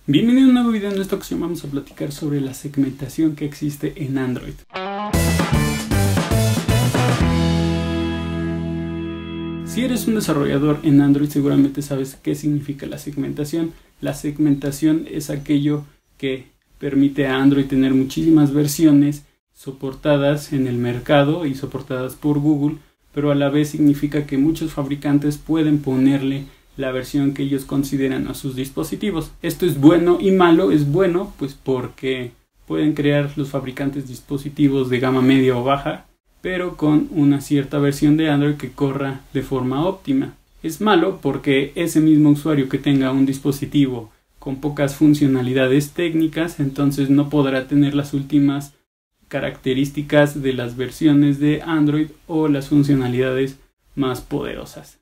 Bienvenido a un nuevo video. En esta ocasión vamos a platicar sobre la segmentación que existe en Android. Si eres un desarrollador en Android, seguramente sabes qué significa la segmentación. La segmentación es aquello que permite a Android tener muchísimas versiones soportadas en el mercado y soportadas por Google, pero a la vez significa que muchos fabricantes pueden ponerle la versión que ellos consideran a sus dispositivos. Esto es bueno y malo. Es bueno pues porque pueden crear los fabricantes dispositivos de gama media o baja, pero con una cierta versión de Android que corra de forma óptima. Es malo porque ese mismo usuario que tenga un dispositivo con pocas funcionalidades técnicas, entonces no podrá tener las últimas características de las versiones de Android o las funcionalidades más poderosas.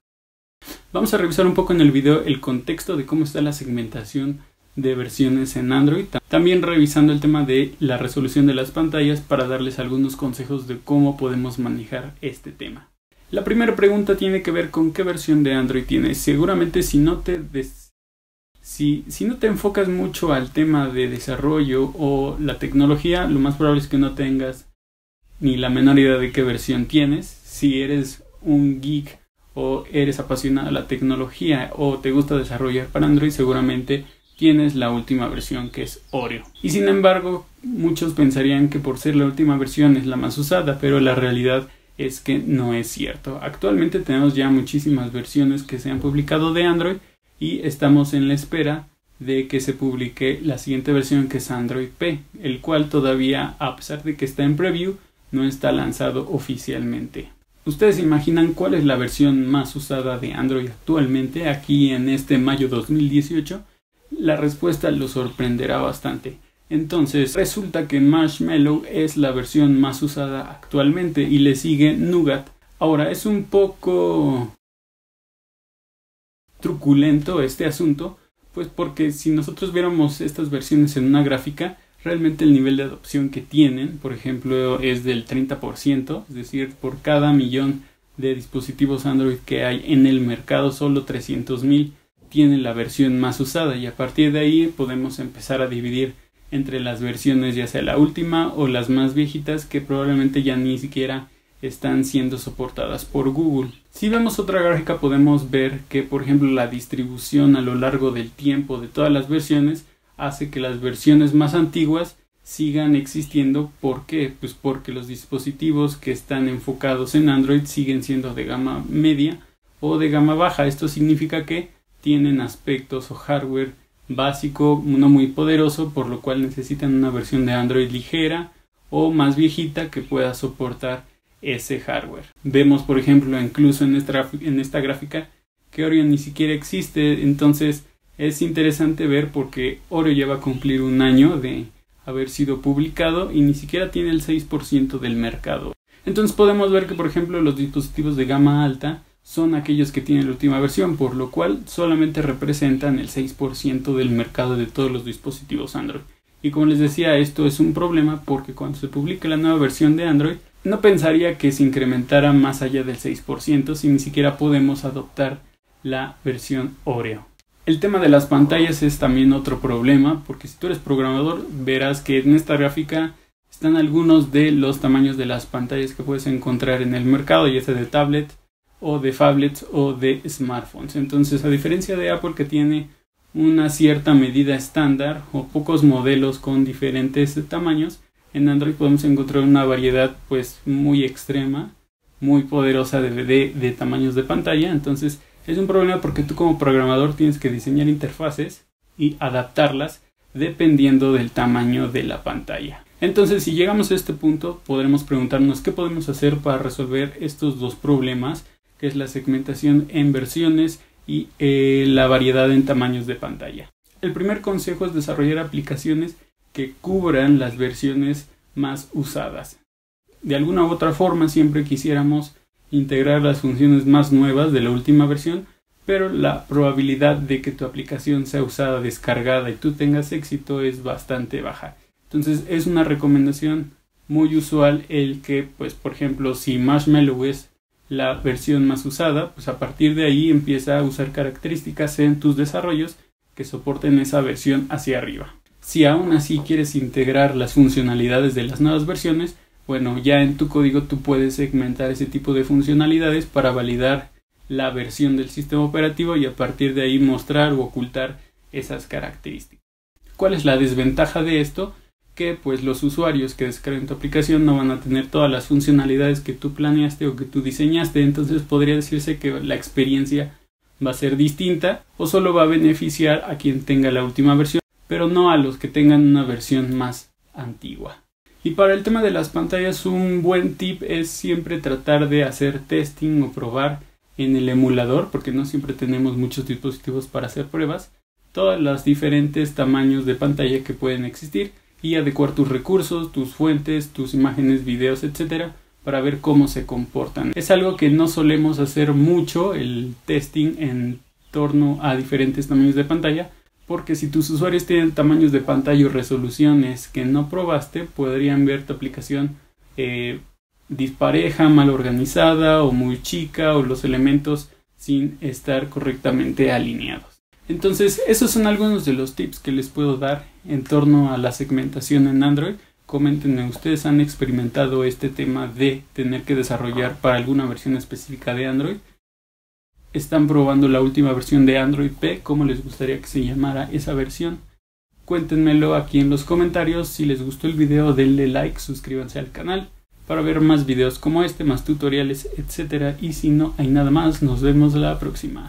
Vamos a revisar un poco en el video el contexto de cómo está la segmentación de versiones en Android, también revisando el tema de la resolución de las pantallas para darles algunos consejos de cómo podemos manejar este tema. La primera pregunta tiene que ver con qué versión de Android tienes. Seguramente si no te enfocas mucho al tema de desarrollo o la tecnología, lo más probable es que no tengas ni la menor idea de qué versión tienes. Si eres un geek o eres apasionado de la tecnología o te gusta desarrollar para Android, seguramente tienes la última versión, que es Oreo. Y sin embargo, muchos pensarían que por ser la última versión es la más usada, pero la realidad es que no es cierto. Actualmente tenemos ya muchísimas versiones que se han publicado de Android y estamos en la espera de que se publique la siguiente versión, que es Android P, el cual todavía, a pesar de que está en preview, no está lanzado oficialmente. ¿Ustedes se imaginan cuál es la versión más usada de Android actualmente, aquí en este mayo 2018? La respuesta los sorprenderá bastante. Entonces, resulta que Marshmallow es la versión más usada actualmente y le sigue Nougat. Ahora, es un poco truculento este asunto, pues porque si nosotros viéramos estas versiones en una gráfica, realmente el nivel de adopción que tienen, por ejemplo, es del 30%, es decir, por cada millón de dispositivos Android que hay en el mercado, solo 300,000 tienen la versión más usada, y a partir de ahí podemos empezar a dividir entre las versiones, ya sea la última o las más viejitas, que probablemente ya ni siquiera están siendo soportadas por Google. Si vemos otra gráfica, podemos ver que, por ejemplo, la distribución a lo largo del tiempo de todas las versiones hace que las versiones más antiguas sigan existiendo. ¿Por qué? Pues porque los dispositivos que están enfocados en Android siguen siendo de gama media o de gama baja. Esto significa que tienen aspectos o hardware básico no muy poderoso, por lo cual necesitan una versión de Android ligera o más viejita que pueda soportar ese hardware. Vemos, por ejemplo, incluso en esta gráfica que Oreo ni siquiera existe. Entonces es interesante ver porque Oreo ya va a cumplir un año de haber sido publicado y ni siquiera tiene el 6% del mercado. Entonces podemos ver que, por ejemplo, los dispositivos de gama alta son aquellos que tienen la última versión, por lo cual solamente representan el 6% del mercado de todos los dispositivos Android. Y como les decía, esto es un problema porque cuando se publique la nueva versión de Android, no pensaría que se incrementara más allá del 6% si ni siquiera podemos adoptar la versión Oreo. El tema de las pantallas es también otro problema, porque si tú eres programador verás que en esta gráfica están algunos de los tamaños de las pantallas que puedes encontrar en el mercado, ya sea de tablet o de phablets o de smartphones. Entonces, a diferencia de Apple, que tiene una cierta medida estándar o pocos modelos con diferentes tamaños, en Android podemos encontrar una variedad pues muy extrema, muy poderosa de tamaños de pantalla. Entonces es un problema porque tú como programador tienes que diseñar interfaces y adaptarlas dependiendo del tamaño de la pantalla. Entonces, si llegamos a este punto, podremos preguntarnos qué podemos hacer para resolver estos dos problemas, que es la segmentación en versiones y la variedad en tamaños de pantalla. El primer consejo es desarrollar aplicaciones que cubran las versiones más usadas. De alguna u otra forma, siempre quisiéramos integrar las funciones más nuevas de la última versión, pero la probabilidad de que tu aplicación sea usada, descargada y tú tengas éxito es bastante baja. Entonces es una recomendación muy usual el que, pues, por ejemplo, si Marshmallow es la versión más usada, pues a partir de ahí empieza a usar características en tus desarrollos que soporten esa versión hacia arriba. Si aún así quieres integrar las funcionalidades de las nuevas versiones, bueno, ya en tu código tú puedes segmentar ese tipo de funcionalidades para validar la versión del sistema operativo y a partir de ahí mostrar o ocultar esas características. ¿Cuál es la desventaja de esto? Que pues los usuarios que descarguen tu aplicación no van a tener todas las funcionalidades que tú planeaste o que tú diseñaste, entonces podría decirse que la experiencia va a ser distinta o solo va a beneficiar a quien tenga la última versión, pero no a los que tengan una versión más antigua. Y para el tema de las pantallas, un buen tip es siempre tratar de hacer testing o probar en el emulador, porque no siempre tenemos muchos dispositivos para hacer pruebas, todos los diferentes tamaños de pantalla que pueden existir y adecuar tus recursos, tus fuentes, tus imágenes, videos, etcétera, para ver cómo se comportan. Es algo que no solemos hacer mucho, el testing en torno a diferentes tamaños de pantalla, porque si tus usuarios tienen tamaños de pantalla o resoluciones que no probaste, podrían ver tu aplicación dispareja, mal organizada o muy chica, o los elementos sin estar correctamente alineados. Entonces, esos son algunos de los tips que les puedo dar en torno a la segmentación en Android. Coméntenme, ¿ustedes han experimentado este tema de tener que desarrollar para alguna versión específica de Android? ¿Están probando la última versión de Android P? ¿Cómo les gustaría que se llamara esa versión? Cuéntenmelo aquí en los comentarios. Si les gustó el video, denle like, suscríbanse al canal para ver más videos como este, más tutoriales, etc. Y si no hay nada más, nos vemos la próxima.